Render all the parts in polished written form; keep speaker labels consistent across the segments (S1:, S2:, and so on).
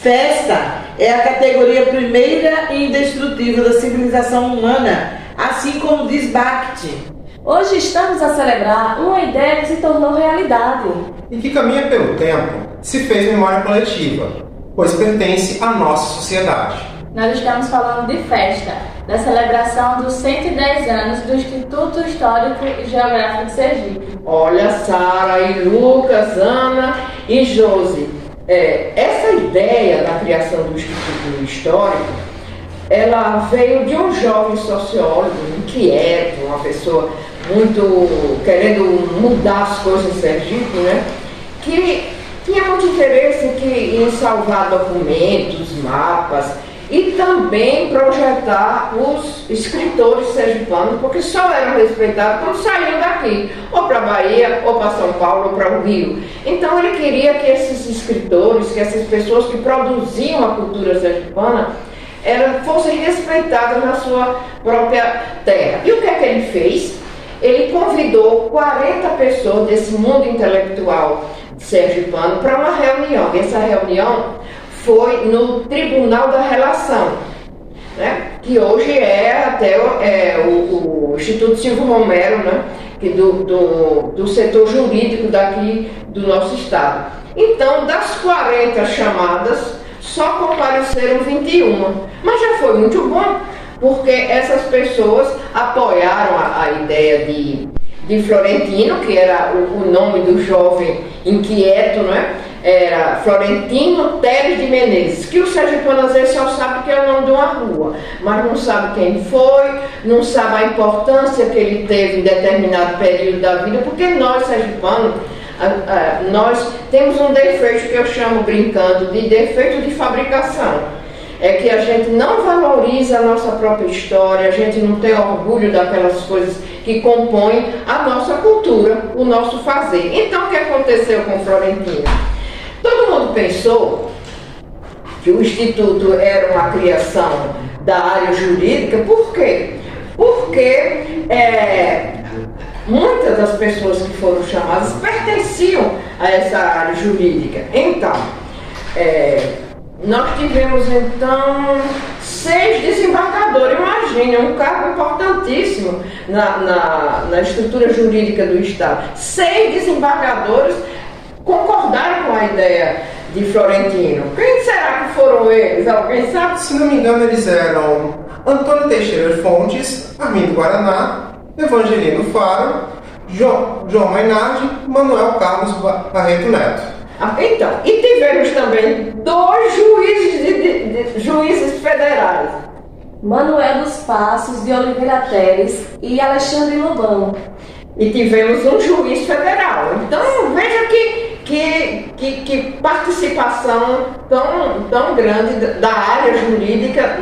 S1: Festa é a categoria primeira e indestrutível da civilização humana, assim como diz Bakhtin.
S2: Hoje estamos a celebrar uma ideia que se tornou realidade.
S3: E que caminha pelo tempo, se fez memória coletiva, pois pertence à nossa sociedade.
S4: Nós estamos falando de festa, da celebração dos 110 anos do Instituto Histórico e Geográfico de Sergipe.
S5: Olha, Sara e Lucas, Ana e Josi, essa ideia da criação do Instituto Histórico, ela veio de um jovem sociólogo inquieto, uma pessoa muito querendo mudar as coisas em Sergipe, né? Que tinha muito interesse em salvar documentos, mapas e também projetar os escritores sergipanos, porque só eram respeitados quando saíam daqui, ou para a Bahia, ou para São Paulo, ou para o Rio. Então ele queria que esses escritores, que essas pessoas que produziam a cultura sergipana, fossem respeitadas na sua própria terra. E o que é que ele fez? Ele convidou 40 pessoas desse mundo intelectual sergipano para uma reunião. E essa reunião foi no Tribunal da Relação, né? Que hoje é até o Instituto Silvio Romero, né? Que do setor jurídico daqui do nosso estado. Então, das 40 chamadas, só compareceram 21. Mas já foi muito bom, porque essas pessoas apoiaram a ideia de Florentino, que era o nome do jovem inquieto, não é? Era Florentino Teles de Menezes, que o sergipano às vezes só sabe que é o nome de uma rua, mas não sabe quem foi, não sabe a importância que ele teve em determinado período da vida, porque nós, sergipanos, nós temos um defeito que eu chamo, brincando, de defeito de fabricação. É que a gente não valoriza a nossa própria história, a gente não tem orgulho daquelas coisas que compõem a nossa cultura, o nosso fazer. Então, o que aconteceu com Florentino? Todo mundo pensou que o Instituto era uma criação da área jurídica. Por quê? Porque muitas das pessoas que foram chamadas pertenciam a essa área jurídica. Então, nós tivemos então 6 desembargadores. Imagine, um cargo importantíssimo na estrutura jurídica do Estado. 6 desembargadores concordaram com a ideia de Florentino. Quem será que foram eles? Alguém sabe?
S3: Se não me engano, eles eram Antônio Teixeira Fontes, Armindo Guaraná, Evangelino Faro, João Mainardi, Manuel Carlos Barreto Neto.
S5: Então, e tivemos também 2 juízes federais.
S2: Manuel dos Passos de Oliveira Teles e Alexandre Lobão.
S5: E tivemos um juiz federal. Então, veja que participação tão grande da área jurídica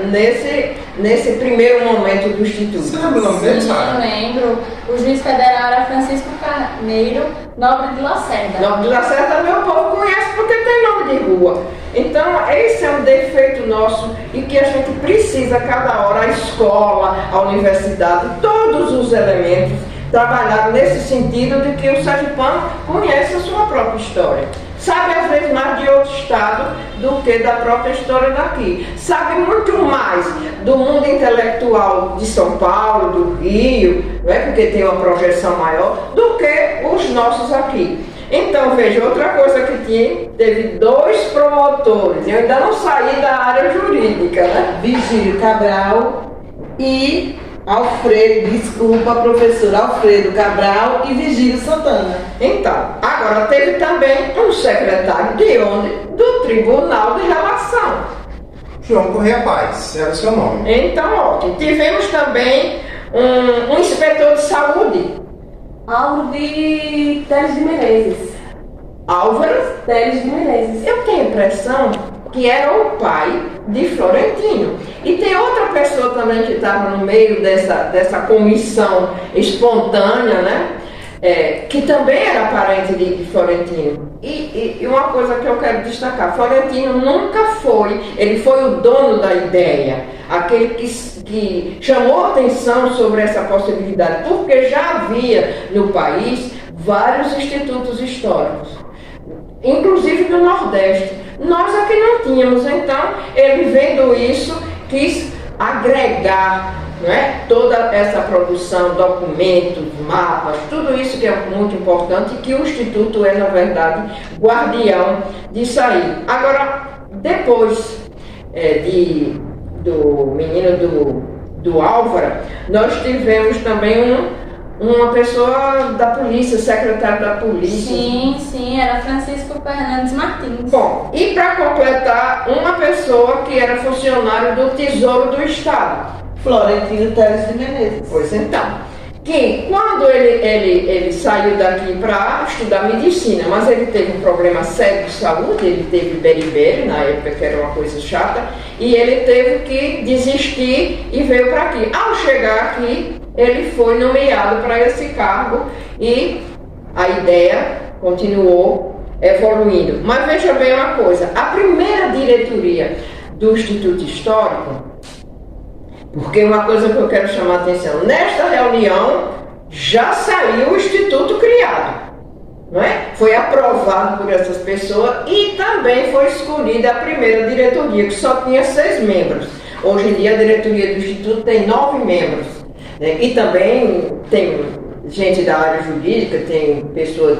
S5: nesse primeiro momento do Instituto.
S3: Você lembra o nome dele, Sara?
S4: Eu lembro. O juiz federal era Francisco Carneiro Nobre de Lacerda.
S5: Nobre de Lacerda, meu povo conhece porque tem nome de rua. Então, esse é um defeito nosso e que a gente precisa, cada hora, a escola, a universidade, todos os elementos, trabalhar nesse sentido de que o sergipano conhece a sua própria história. Sabe às vezes mais de outro estado do que da própria história daqui. Sabe muito mais do mundo intelectual de São Paulo, do Rio, não é? Porque tem uma projeção maior, do que os nossos aqui. Então, veja, outra coisa que teve 2 promotores. Eu ainda não saí da área jurídica, né?
S1: Virgílio Cabral e professor Alfredo Cabral e Virgílio Santana.
S5: Então, agora teve também um secretário de onde? Do Tribunal de Relação.
S3: João Correia Paz, era o seu nome.
S5: Então, ótimo. Tivemos também um inspetor de saúde.
S2: Álvaro de Teles de Menezes.
S5: Álvaro
S2: Teles de Menezes.
S5: Eu tenho a impressão que era o pai de Florentino. E tem outra pessoa também que estava no meio dessa comissão espontânea, né? Que também era parente de Florentino. E uma coisa que eu quero destacar, Florentino nunca ele foi o dono da ideia, aquele que chamou atenção sobre essa possibilidade, porque já havia no país vários institutos históricos, inclusive no Nordeste. nós aqui não tínhamos. Então, ele vendo isso, quis agregar, não é, toda essa produção, documentos, mapas, tudo isso que é muito importante, que o Instituto é, na verdade, guardião disso aí. Agora, depois do menino do Álvaro, nós tivemos também uma pessoa da polícia, secretário da polícia.
S4: Sim, era Francisco Fernandes Martins.
S5: Bom, e para completar, uma pessoa que era funcionário do Tesouro do Estado.
S1: Florentino Teles de Menezes.
S5: Pois então, que quando ele saiu daqui para estudar medicina, mas ele teve um problema sério de saúde, ele teve beriberi, na época que era uma coisa chata, e ele teve que desistir e veio para aqui. Ao chegar aqui, ele foi nomeado para esse cargo e a ideia continuou evoluindo. Mas veja bem uma coisa, a primeira diretoria do Instituto Histórico, porque uma coisa que eu quero chamar a atenção, nesta reunião já saiu o Instituto criado, não é? Foi aprovado por essas pessoas e também foi escolhida a primeira diretoria, que só tinha 6 membros. Hoje em dia a diretoria do Instituto tem 9 membros, né? E também tem gente da área jurídica, tem pessoas,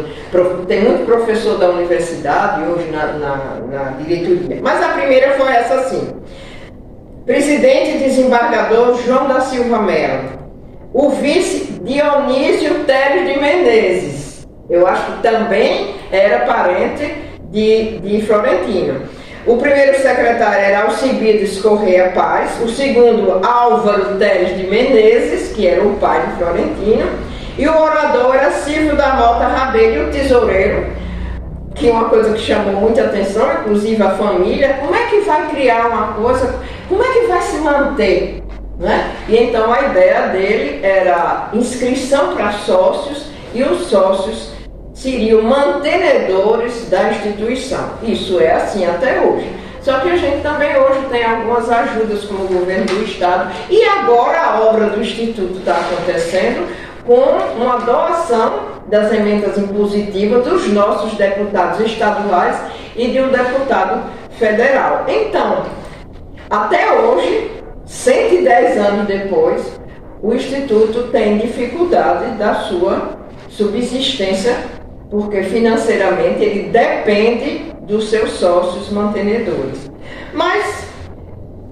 S5: tem muito professor da universidade hoje na diretoria. Mas a primeira foi essa assim. Presidente e desembargador João da Silva Melo. O vice Dionísio Teles de Menezes. Eu acho que também era parente de Florentino. O primeiro secretário era Alcibiades Correia Paz. O segundo, Álvaro Teles de Menezes, que era o pai de Florentino. E o orador era Silvio da Mota Rabelho, o tesoureiro, que é uma coisa que chamou muita atenção, inclusive a família. Como é que vai criar uma coisa, como é que vai se manter, né? E então a ideia dele era inscrição para sócios, e os sócios seriam mantenedores da instituição. Isso é assim até hoje. Só que a gente também hoje tem algumas ajudas como o governo do estado, e agora a obra do Instituto está acontecendo com uma doação das emendas impositivas dos nossos deputados estaduais e de um deputado federal. Então, até hoje, 110 anos depois, o Instituto tem dificuldade da sua subsistência, porque financeiramente ele depende dos seus sócios mantenedores. Mas,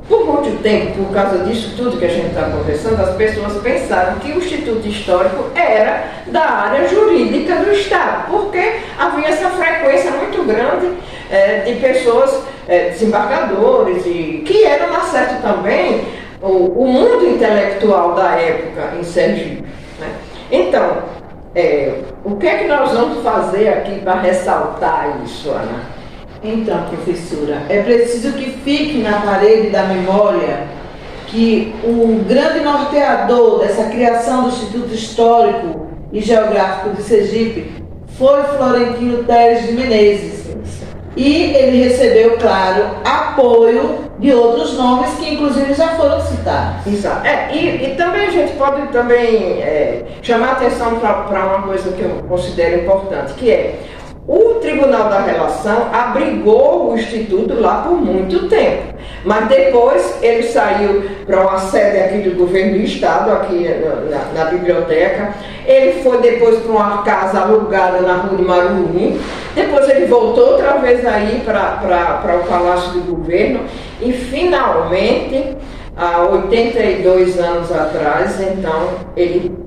S5: por muito tempo, por causa disso tudo que a gente está conversando, as pessoas pensaram que o Instituto Histórico era da área jurídica do Estado, porque havia essa frequência muito grande de pessoas, desembargadores, e que era, na certa também, o mundo intelectual da época em Sergipe, né? Então, o que é que nós vamos fazer aqui para ressaltar isso, Ana?
S1: Então, professora, é preciso que fique na parede da memória que o grande norteador dessa criação do Instituto Histórico e Geográfico de Sergipe foi Florentino Teles de Menezes. E ele recebeu, claro, apoio de outros nomes que inclusive já foram citados.
S5: Exato. E também a gente pode também chamar a atenção para uma coisa que eu considero importante, que é o Tribunal da Relação abrigou o Instituto lá por muito tempo, mas depois ele saiu para uma sede aqui do governo do estado, aqui na biblioteca. Ele foi depois para uma casa alugada na rua de Marumim, depois ele voltou outra vez aí para o Palácio do Governo e finalmente, há 82 anos atrás, então ele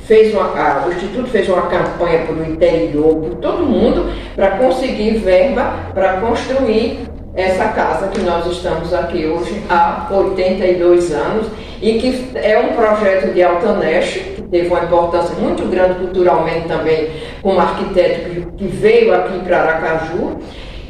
S5: o Instituto fez uma campanha para o interior, por todo mundo, para conseguir verba para construir essa casa que nós estamos aqui hoje há 82 anos e que é um projeto de Altaneste, que teve uma importância muito grande culturalmente também, como arquiteto que veio aqui para Aracaju,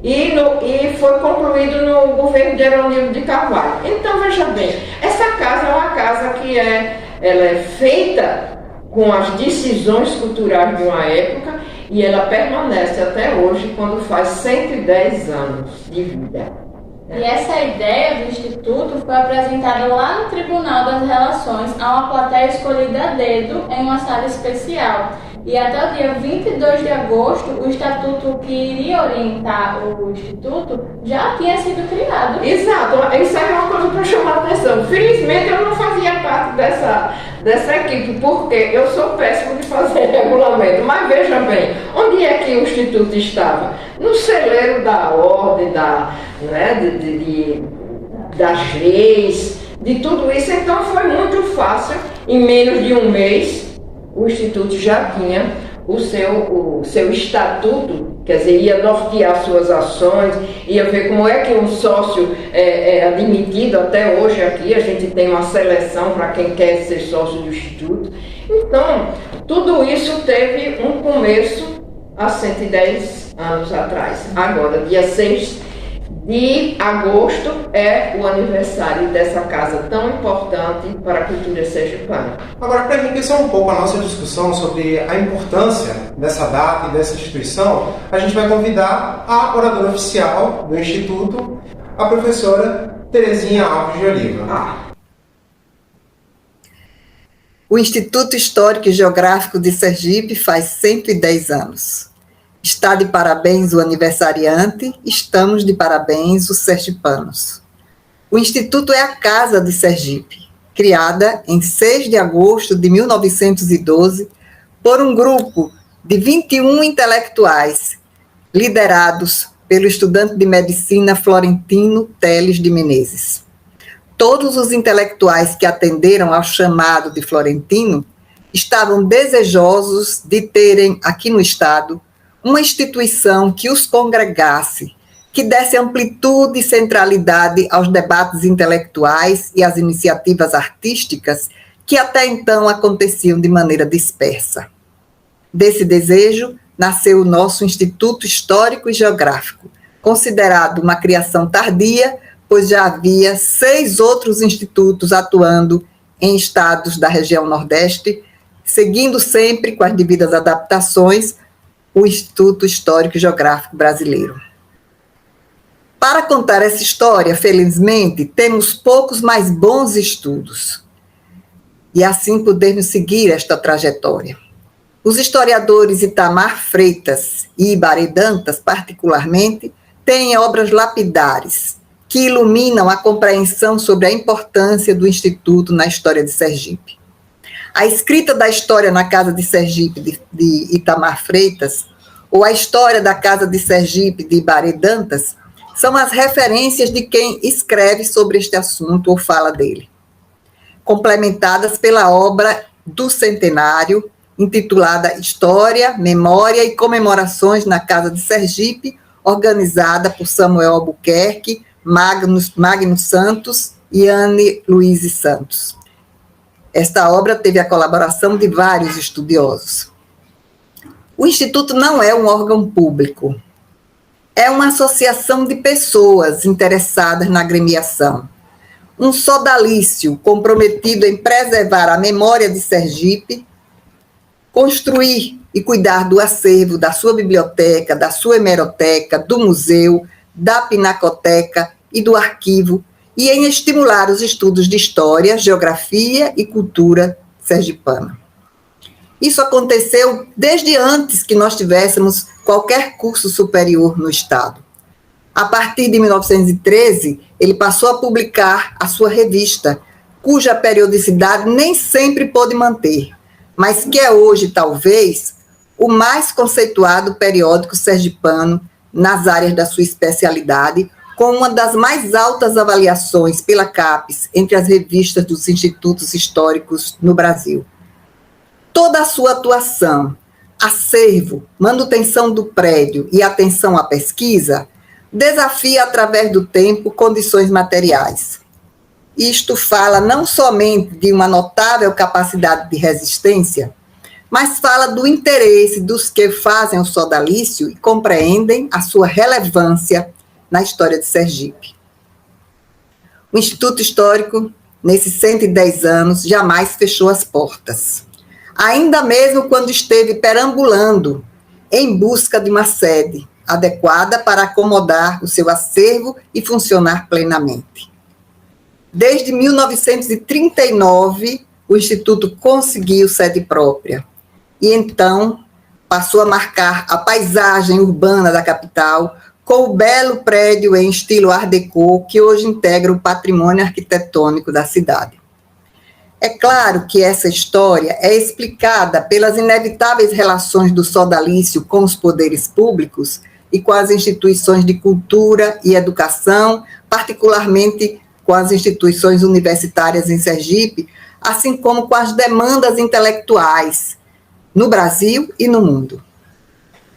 S5: e foi concluído no governo de Heronildo de Carvalho. Então, veja bem, essa casa é uma casa que ela é feita com as decisões culturais de uma época e ela permanece até hoje, quando faz 110 anos de vida.
S4: E essa ideia do Instituto foi apresentada lá no Tribunal das Relações a uma plateia escolhida a dedo em uma sala especial. E até o dia 22 de agosto, o estatuto que iria orientar o Instituto já tinha sido criado.
S5: Exato, isso é uma coisa para chamar a atenção. Felizmente eu não fazia parte dessa equipe, porque eu sou péssimo de fazer regulamento. Mas veja bem, onde é que o Instituto estava? No celeiro da ordem, das leis, de tudo isso. Então foi muito fácil, em menos de um mês, o Instituto já tinha o seu estatuto, quer dizer, ia nortear suas ações, ia ver como é que um sócio é admitido. Até hoje aqui a gente tem uma seleção para quem quer ser sócio do Instituto. Então, tudo isso teve um começo há 110 anos atrás. Agora, dia 6 de agosto é o aniversário dessa casa tão importante para a cultura sergipana.
S3: Agora, para enriquecer um pouco a nossa discussão sobre a importância dessa data e dessa instituição, a gente vai convidar a oradora oficial do Instituto, a professora Terezinha Alves de Oliva.
S6: O Instituto Histórico e Geográfico de Sergipe faz 110 anos. Está de parabéns o aniversariante, estamos de parabéns os sergipanos. O Instituto é a Casa de Sergipe, criada em 6 de agosto de 1912 por um grupo de 21 intelectuais, liderados pelo estudante de medicina Florentino Teles de Menezes. Todos os intelectuais que atenderam ao chamado de Florentino estavam desejosos de terem aqui no Estado uma instituição que os congregasse, que desse amplitude e centralidade aos debates intelectuais e às iniciativas artísticas que até então aconteciam de maneira dispersa. Desse desejo nasceu o nosso Instituto Histórico e Geográfico, considerado uma criação tardia, pois já havia 6 outros institutos atuando em estados da região Nordeste, seguindo sempre com as devidas adaptações o Instituto Histórico e Geográfico Brasileiro. Para contar essa história, felizmente, temos poucos mais bons estudos, e assim podemos seguir esta trajetória. Os historiadores Itamar Freitas e Ibaré Dantas, particularmente, têm obras lapidares, que iluminam a compreensão sobre a importância do Instituto na história de Sergipe. A escrita da história na Casa de Sergipe, de Itamar Freitas, ou a história da Casa de Sergipe, de Ibaré Dantas, são as referências de quem escreve sobre este assunto ou fala dele, complementadas pela obra do centenário, intitulada História, Memória e Comemorações na Casa de Sergipe, organizada por Samuel Albuquerque, Magno Santos e Anne Luiz Santos. Esta obra teve a colaboração de vários estudiosos. O Instituto não é um órgão público, é uma associação de pessoas interessadas na agremiação, um sodalício comprometido em preservar a memória de Sergipe, construir e cuidar do acervo da sua biblioteca, da sua hemeroteca, do museu, da pinacoteca e do arquivo, e em estimular os estudos de história, geografia e cultura sergipana. Isso aconteceu desde antes que nós tivéssemos qualquer curso superior no Estado. A partir de 1913, ele passou a publicar a sua revista, cuja periodicidade nem sempre pôde manter, mas que é hoje, talvez, o mais conceituado periódico sergipano nas áreas da sua especialidade, com uma das mais altas avaliações pela CAPES entre as revistas dos institutos históricos no Brasil. Toda a sua atuação, acervo, manutenção do prédio e atenção à pesquisa, desafia através do tempo condições materiais. Isto fala não somente de uma notável capacidade de resistência, mas fala do interesse dos que fazem o sodalício e compreendem a sua relevância na história de Sergipe. O Instituto Histórico, nesses 110 anos, jamais fechou as portas. Ainda mesmo quando esteve perambulando em busca de uma sede adequada para acomodar o seu acervo e funcionar plenamente. Desde 1939, o Instituto conseguiu sede própria e então passou a marcar a paisagem urbana da capital com o belo prédio em estilo Art Deco que hoje integra o patrimônio arquitetônico da cidade. É claro que essa história é explicada pelas inevitáveis relações do sodalício com os poderes públicos e com as instituições de cultura e educação, particularmente com as instituições universitárias em Sergipe, assim como com as demandas intelectuais no Brasil e no mundo.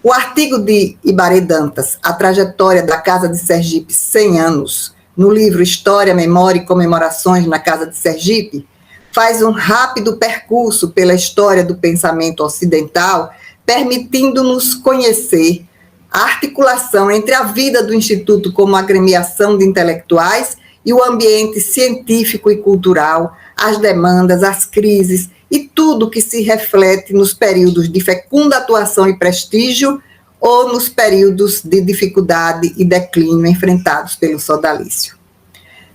S6: O artigo de Ibaré Dantas, A Trajetória da Casa de Sergipe, 100 anos, no livro História, Memória e Comemorações na Casa de Sergipe, faz um rápido percurso pela história do pensamento ocidental, permitindo-nos conhecer a articulação entre a vida do Instituto como agremiação de intelectuais e o ambiente científico e cultural, as demandas, as crises e tudo que se reflete nos períodos de fecunda atuação e prestígio ou nos períodos de dificuldade e declínio enfrentados pelo sodalício.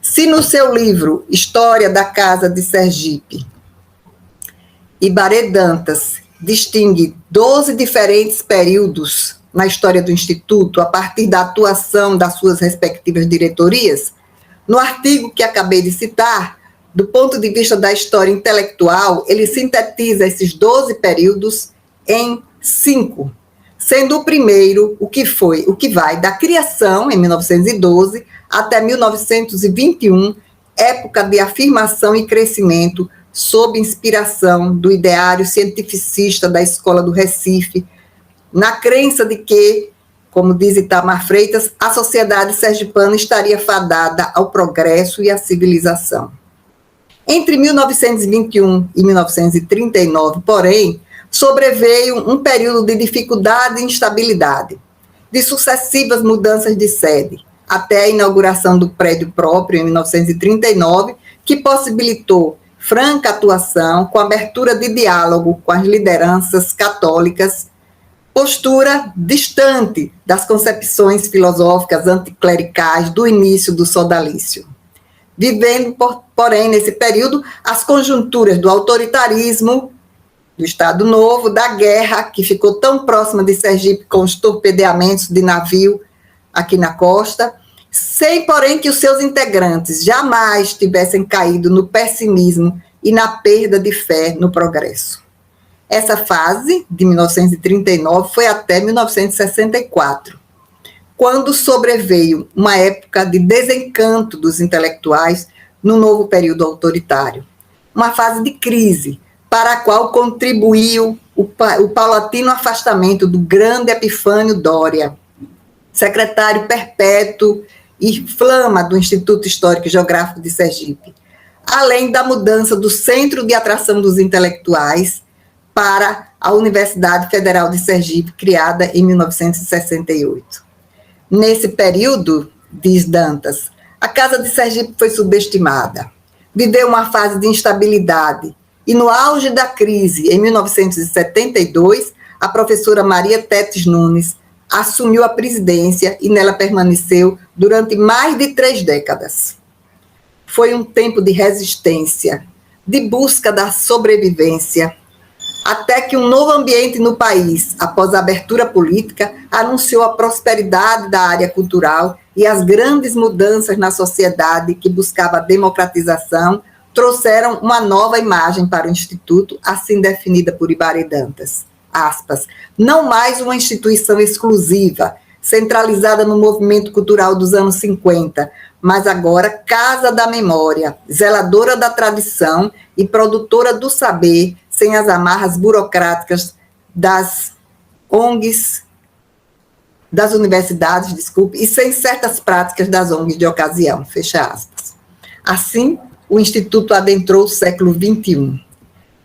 S6: Se no seu livro História da Casa de Sergipe, Ibaré Dantas distingue 12 diferentes períodos na história do Instituto a partir da atuação das suas respectivas diretorias, no artigo que acabei de citar, do ponto de vista da história intelectual, ele sintetiza esses 12 períodos em 5, sendo o primeiro o que vai da criação, em 1912, até 1921, época de afirmação e crescimento sob inspiração do ideário cientificista da Escola do Recife, na crença de que, como diz Itamar Freitas, a sociedade sergipana estaria fadada ao progresso e à civilização. Entre 1921 e 1939, porém, sobreveio um período de dificuldade e instabilidade, de sucessivas mudanças de sede, até a inauguração do prédio próprio em 1939, que possibilitou franca atuação com abertura de diálogo com as lideranças católicas, postura distante das concepções filosóficas anticlericais do início do sodalício. Vivendo, porém, nesse período, as conjunturas do autoritarismo, do Estado Novo, da guerra, que ficou tão próxima de Sergipe com os torpedeamentos de navio aqui na costa, sem, porém, que os seus integrantes jamais tivessem caído no pessimismo e na perda de fé no progresso. Essa fase, de 1939, foi até 1964, quando sobreveio uma época de desencanto dos intelectuais no novo período autoritário. Uma fase de crise, para a qual contribuiu o paulatino afastamento do grande Epifânio Doria, secretário perpétuo e flama do Instituto Histórico e Geográfico de Sergipe, além da mudança do centro de atração dos intelectuais para a Universidade Federal de Sergipe, criada em 1968. Nesse período, diz Dantas, a Casa de Sergipe foi subestimada, viveu uma fase de instabilidade e, no auge da crise, em 1972, a professora Maria Tetes Nunes assumiu a presidência e nela permaneceu durante mais de 3 décadas. Foi um tempo de resistência, de busca da sobrevivência, até que um novo ambiente no país, após a abertura política, anunciou a prosperidade da área cultural e as grandes mudanças na sociedade que buscava a democratização trouxeram uma nova imagem para o Instituto, assim definida por Ibaré Dantas. Aspas, não mais uma instituição exclusiva, centralizada no movimento cultural dos anos 50, mas agora Casa da Memória, zeladora da tradição e produtora do saber, sem as amarras burocráticas das ONGs, das universidades, e sem certas práticas das ONGs de ocasião, fecha aspas. Assim, o Instituto adentrou o século XXI.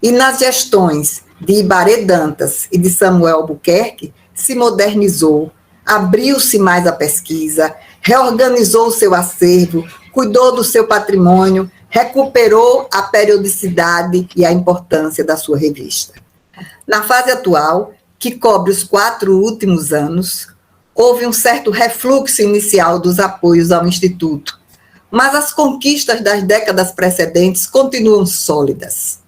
S6: E nas gestões de Ibaré Dantas e de Samuel Albuquerque, se modernizou, abriu-se mais à pesquisa, reorganizou o seu acervo, cuidou do seu patrimônio, recuperou a periodicidade e a importância da sua revista. Na fase atual, que cobre os 4 últimos anos, houve um certo refluxo inicial dos apoios ao Instituto, mas as conquistas das décadas precedentes continuam sólidas.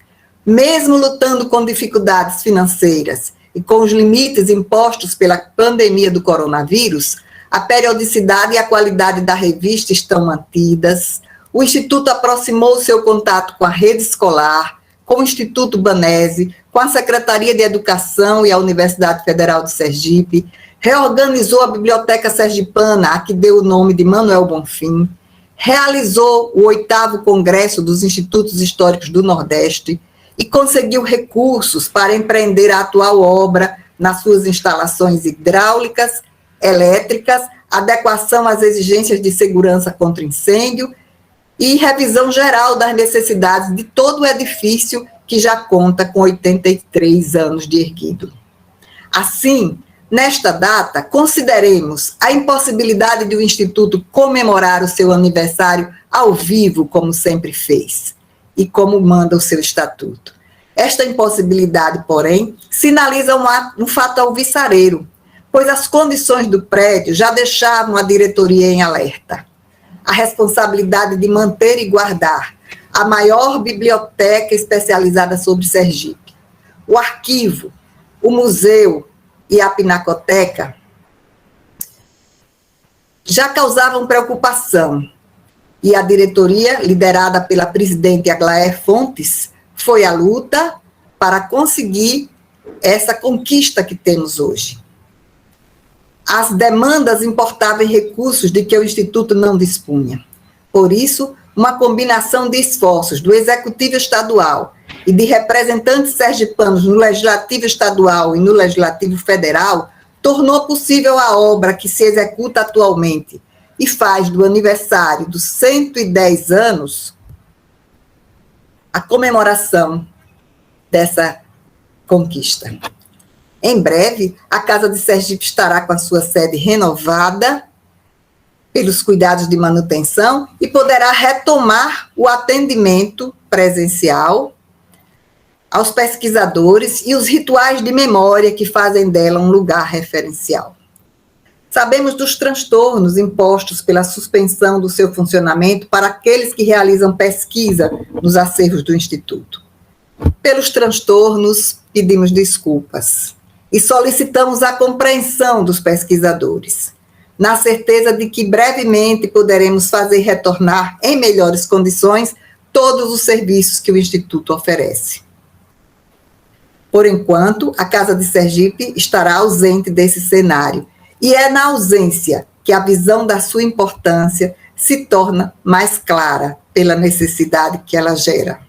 S6: Mesmo lutando com dificuldades financeiras e com os limites impostos pela pandemia do coronavírus, a periodicidade e a qualidade da revista estão mantidas. O Instituto aproximou seu contato com a rede escolar, com o Instituto Banese, com a Secretaria de Educação e a Universidade Federal de Sergipe, reorganizou a Biblioteca Sergipana, a que deu o nome de Manuel Bonfim, realizou o 8º Congresso dos Institutos Históricos do Nordeste e conseguiu recursos para empreender a atual obra nas suas instalações hidráulicas, elétricas, adequação às exigências de segurança contra incêndio e revisão geral das necessidades de todo o edifício, que já conta com 83 anos de erguido. Assim, nesta data, consideremos a impossibilidade de o Instituto comemorar o seu aniversário ao vivo, como sempre fez, e como manda o seu estatuto. Esta impossibilidade, porém, sinaliza um fato alvissareiro, pois as condições do prédio já deixavam a diretoria em alerta. A responsabilidade de manter e guardar a maior biblioteca especializada sobre Sergipe, o arquivo, o museu e a pinacoteca já causavam preocupação, e a diretoria, liderada pela presidente Aglaé Fontes, foi à luta para conseguir essa conquista que temos hoje. As demandas importavam recursos de que o Instituto não dispunha. Por isso, uma combinação de esforços do Executivo Estadual e de representantes sergipanos no Legislativo Estadual e no Legislativo Federal tornou possível a obra que se executa atualmente e faz do aniversário dos 110 anos a comemoração dessa conquista. Em breve, a Casa de Sergipe estará com a sua sede renovada pelos cuidados de manutenção e poderá retomar o atendimento presencial aos pesquisadores e os rituais de memória que fazem dela um lugar referencial. Sabemos dos transtornos impostos pela suspensão do seu funcionamento para aqueles que realizam pesquisa nos acervos do Instituto. Pelos transtornos, pedimos desculpas e solicitamos a compreensão dos pesquisadores, na certeza de que brevemente poderemos fazer retornar em melhores condições todos os serviços que o Instituto oferece. Por enquanto, a Casa de Sergipe estará ausente desse cenário, e é na ausência que a visão da sua importância se torna mais clara pela necessidade que ela gera.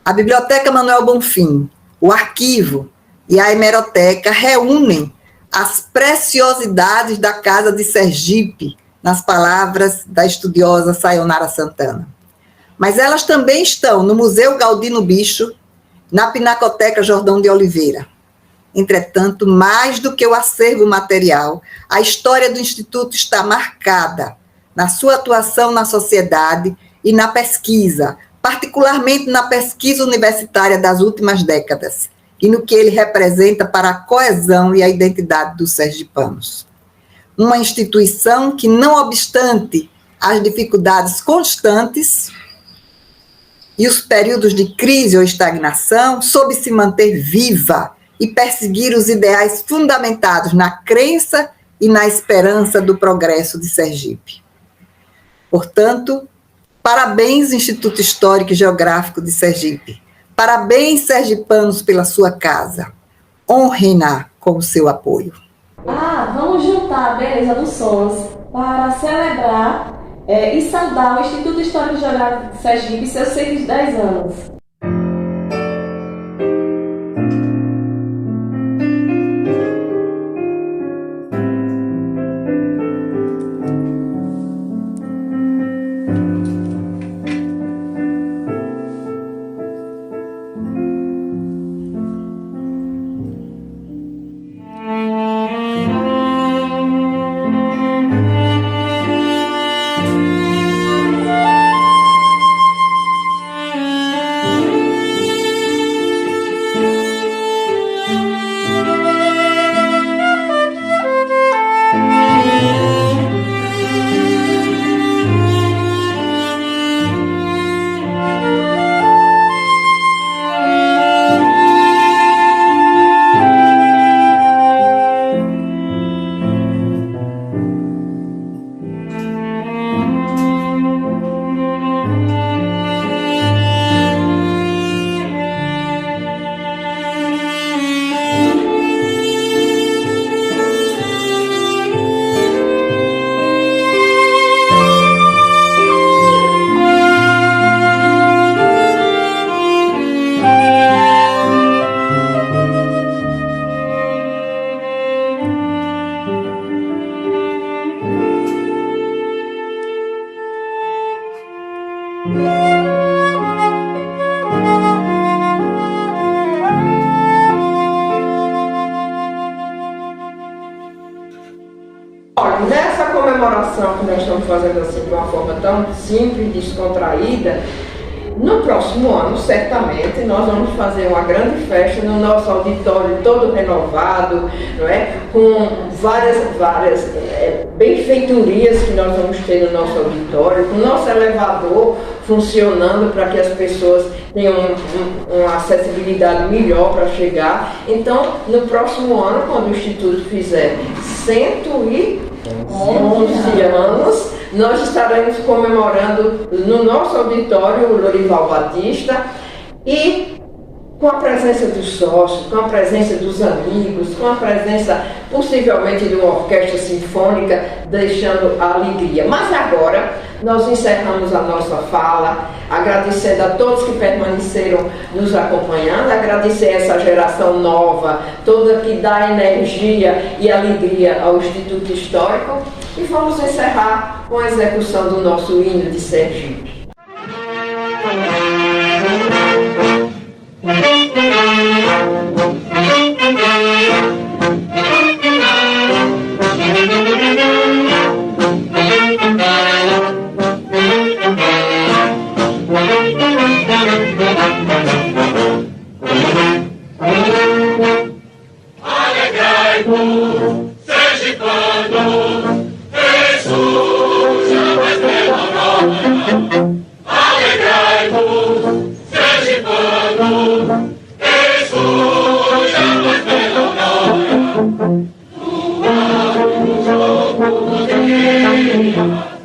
S6: A Biblioteca Manuel Bonfim, o arquivo e a hemeroteca reúnem as preciosidades da Casa de Sergipe, nas palavras da estudiosa Sayonara Santana. Mas elas também estão no Museu Galdino Bicho, na Pinacoteca Jordão de Oliveira. Entretanto, mais do que o acervo material, a história do Instituto está marcada na sua atuação na sociedade e na pesquisa, particularmente na pesquisa universitária das últimas décadas, e no que ele representa para a coesão e a identidade dos sergipanos. Uma instituição que, não obstante as dificuldades constantes e os períodos de crise ou estagnação, soube se manter viva e perseguir os ideais fundamentados na crença e na esperança do progresso de Sergipe. Portanto, parabéns, Instituto Histórico e Geográfico de Sergipe. Parabéns, sergipanos, pela sua casa. Honrem-na com o seu apoio.
S2: Vamos juntar a beleza dos sons para celebrar e saudar o Instituto Histórico e Geográfico de Sergipe e seus 110 anos.
S5: Olha, nessa comemoração que nós estamos fazendo assim de uma forma tão simples e descontraída, no próximo ano, certamente, nós vamos fazer uma grande festa no nosso auditório todo renovado, não é? Com várias benfeitorias que nós vamos ter no nosso auditório, com o nosso elevador funcionando para que as pessoas tenham uma acessibilidade melhor para chegar. Então, no próximo ano, quando o Instituto fizer 111 anos, nós estaremos comemorando no nosso auditório o Lorival Batista e com a presença dos sócios, com a presença dos amigos, com a presença possivelmente de uma orquestra sinfônica, deixando a alegria. Mas agora nós encerramos a nossa fala, agradecendo a todos que permaneceram nos acompanhando, agradecer essa geração nova, toda que dá energia e alegria ao Instituto Histórico, e vamos encerrar com a execução do nosso hino de Sergipe.
S7: Alegrai-vos, sergipanos, Jesus jamais pela nova. Alegrai-vos, sergipanos, Jesus jamais pela nova. O jogo do dia.